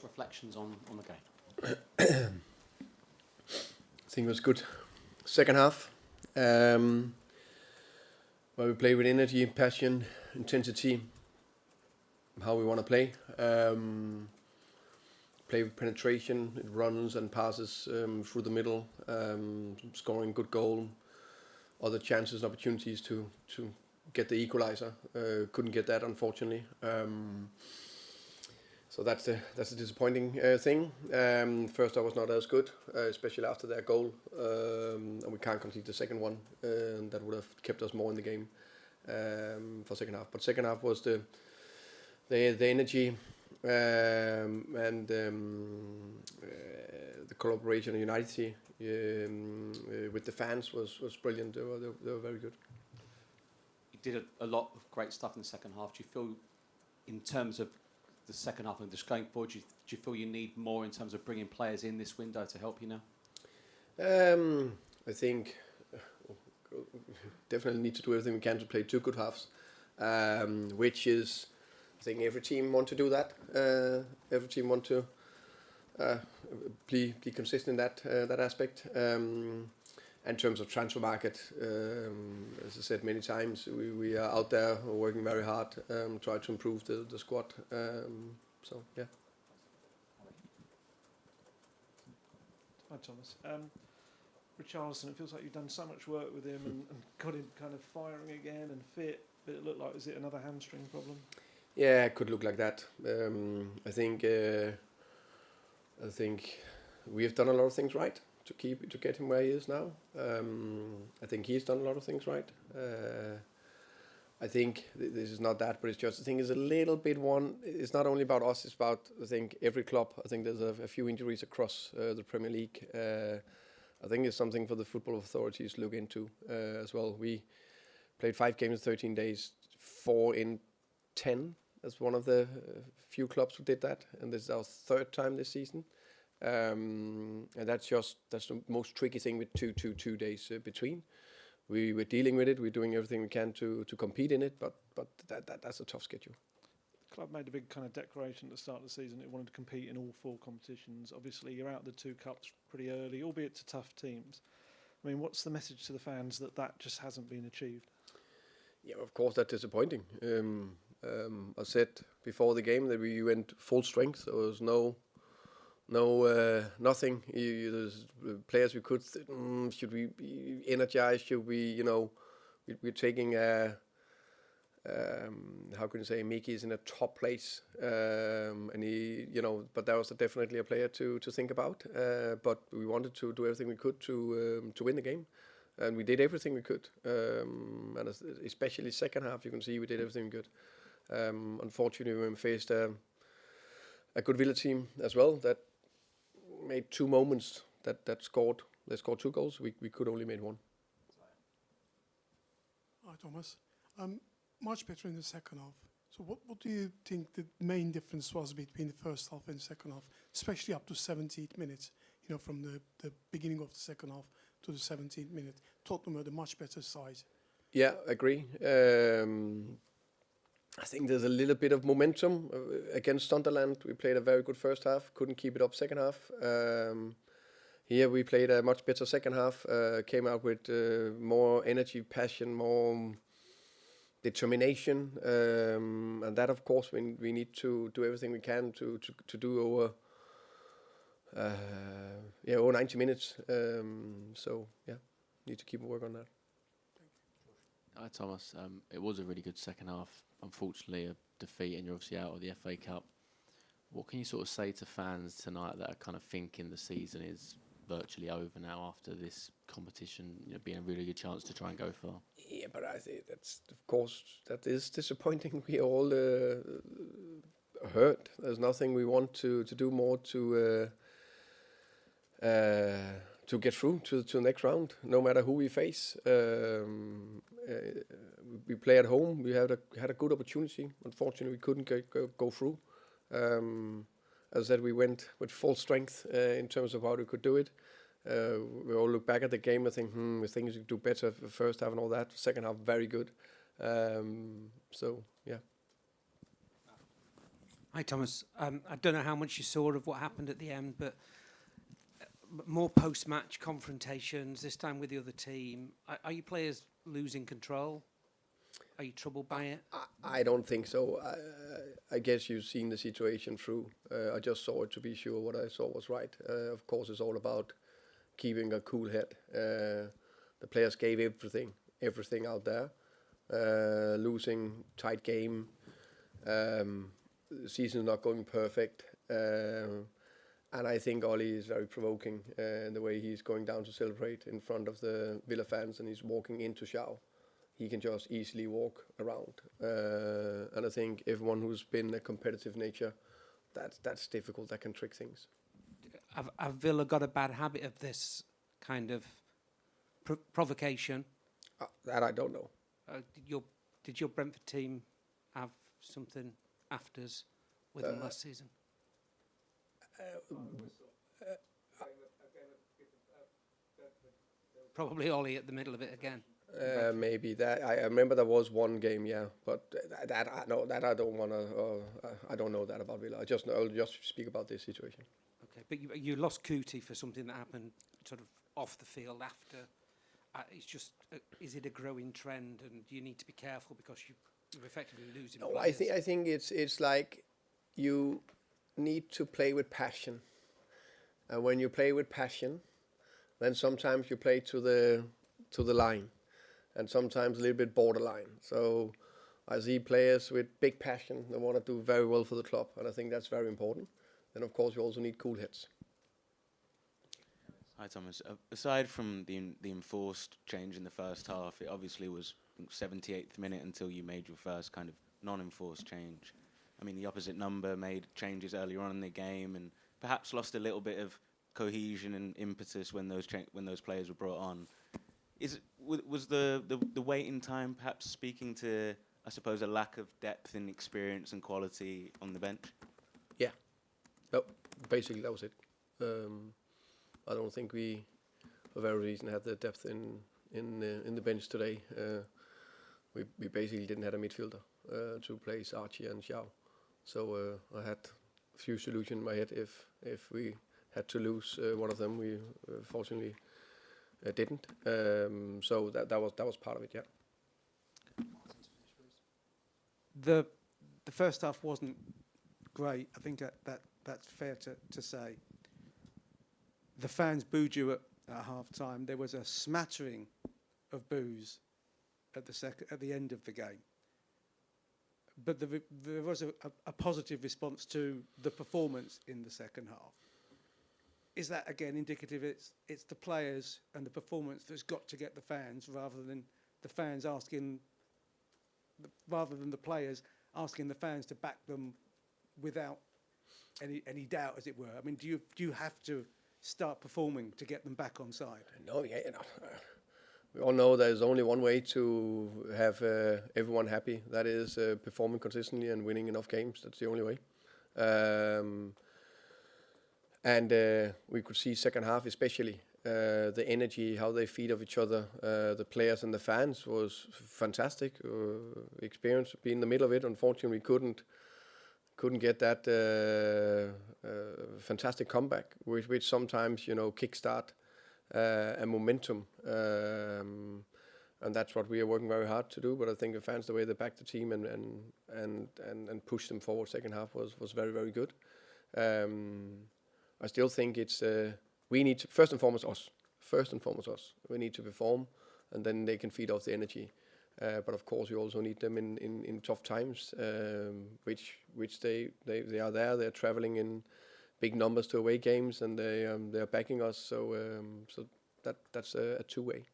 reflections on the game? I think it was good. Second half, where we play with energy, passion, intensity, how we want to play. Play with penetration, it runs and passes through the middle, scoring good goal, other chances and opportunities to get the equalizer. Couldn't get that, unfortunately. So that's a disappointing thing. First half was not as good, especially after their goal, and we can't concede the second one. That would have kept us more in the game for second half. But second half was the energy and the collaboration and unity with the fans was brilliant. They were very good. You did a lot of great stuff in the second half. Do you feel, in terms of the second half and just going forward, do you feel you need more in terms of bringing players in this window to help you now? I think definitely need to do everything we can to play two good halves, which is, I think every team want to do that. Every team want to be consistent in that aspect. In terms of transfer market, as I said many times, we are out there working very hard, try to improve the squad. So yeah. Hi Thomas. Richarlison, it feels like you've done so much work with him and got him kind of firing again and fit, but it looked like, was it another hamstring problem? Yeah, it could look like that. I think we have done a lot of things right to get him where he is now. I think he's done a lot of things right. I think this is not that, but it's just, I think it's a little bit one. It's not only about us, it's about, I think, every club. I think there's a few injuries across the Premier League. I think it's something for the football authorities to look into as well. We played 5 games in 13 days, 4 in 10 as one of the few clubs who did that, and this is our 3rd time this season. And that's the most tricky thing with 2 days between. We're dealing with it. We're doing everything we can to compete in it, but that's a tough schedule. The club made a big kind of declaration at the start of the season. It wanted to compete in all 4 competitions. Obviously, you're out of the 2 cups pretty early, albeit to tough teams. I mean, what's the message to the fans that just hasn't been achieved? Yeah, of course, that's disappointing. I said before the game that we went full strength. There was nothing. There's players we could. Should we be energized? Should we? We're taking how can you say? Mickey's in a top place, and he, but that was definitely a player to think about. But we wanted to do everything we could to win the game, and we did everything we could. And especially second half, you can see we did everything we could. Unfortunately, we faced a good Villa team as well that made 2 moments that scored. They scored 2 goals. We could only made 1. Hi Thomas. Much better in the second half. So what do you think the main difference was between the first half and the second half, especially up to 78 minutes? From the beginning of the second half to the 17th minute, Tottenham had a much better side. Yeah, I agree. I think there's a little bit of momentum against Sunderland. We played a very good first half, couldn't keep it up second half. Here we played a much better second half, came out with more energy, passion, more determination, and that, of course, we need to do everything we can to do over 90 minutes. So yeah, need to keep work on that. Hi Thomas, it was a really good second half. Unfortunately, a defeat, and you're obviously out of the FA Cup. What can you sort of say to fans tonight that are kind of thinking the season is virtually over now after this competition, being a really good chance to try and go far? Yeah, but I think that is disappointing. We all hurt. There's nothing we want to do more to get through to the next round, no matter who we face. We play at home. We had a good opportunity. Unfortunately, we couldn't go through. As I said, we went with full strength in terms of how we could do it. We all look back at the game and think, we think we could do better for the first half and all that. Second half, very good. So, yeah. Hi, Thomas. I don't know how much you saw of what happened at the end, but more post-match confrontations, this time with the other team. Are you players losing control? Are you troubled by it? I don't think so. I guess you've seen the situation through. I just saw it to be sure what I saw was right. Of course, it's all about keeping a cool head. The players gave everything out there. Losing, tight game. The season's not going perfect. And I think Ollie is very provoking in the way he's going down to celebrate in front of the Villa fans, and he's walking into Shaw. He can just easily walk around. And I think everyone who's been a competitive nature, that's difficult. That can trick things. Have Villa got a bad habit of this kind of provocation? That I don't know. Did your Brentford team have something afters with them last season? Probably Ollie at the middle of it again. Maybe that. I remember there was one game, yeah, but that I know that I don't want to. I don't know that about Villa. I'll just speak about this situation. Okay, but you lost Kuti for something that happened sort of off the field after. It's just, is it a growing trend, and do you need to be careful because you're effectively losing? No, I think it's like you need to play with passion, and when you play with passion, then sometimes you play to the line, and sometimes a little bit borderline. So I see players with big passion. They want to do very well for the club, and I think that's very important. And of course, you also need cool heads. Hi Thomas. Aside from the enforced change in the first half, it obviously was 78th minute until you made your first kind of non-enforced change. I mean, the opposite number made changes earlier on in the game and perhaps lost a little bit of cohesion and impetus when those players were brought on. Was the waiting time perhaps speaking to, I suppose, a lack of depth and experience and quality on the bench? Yeah, no, basically that was it. I don't think we, for various reasons, had the depth in the bench today. We basically didn't have a midfielder to place Archie and Xiao. So I had a few solutions in my head if we had to lose one of them. We fortunately didn't. So that was part of it. Yeah. The first half wasn't great. I think that's fair to say. The fans booed you at half time. There was a smattering of boos at the end of the game. But there was a positive response to the performance in the second half. Is that again indicative? It's the players and the performance that's got to get the fans, rather than the fans rather than the players asking the fans to back them without any doubt, as it were. I mean, do you have to start performing to get them back on side? No, yeah, we all know there's only one way to have everyone happy. That is performing consistently and winning enough games. That's the only way. And we could see second half especially the energy, how they feed off each other. The players and the fans was fantastic. Experience being in the middle of it. Unfortunately, we couldn't get that fantastic comeback, which sometimes kickstart a momentum, and that's what we are working very hard to do. But I think the fans, the way they backed the team and pushed them forward, second half was very, very good. I still think it's we need to, first and foremost us. We need to perform, and then they can feed off the energy. But of course, you also need them in tough times, which they are there. They're traveling in big numbers to away games, and they are backing us. So that's a two-way.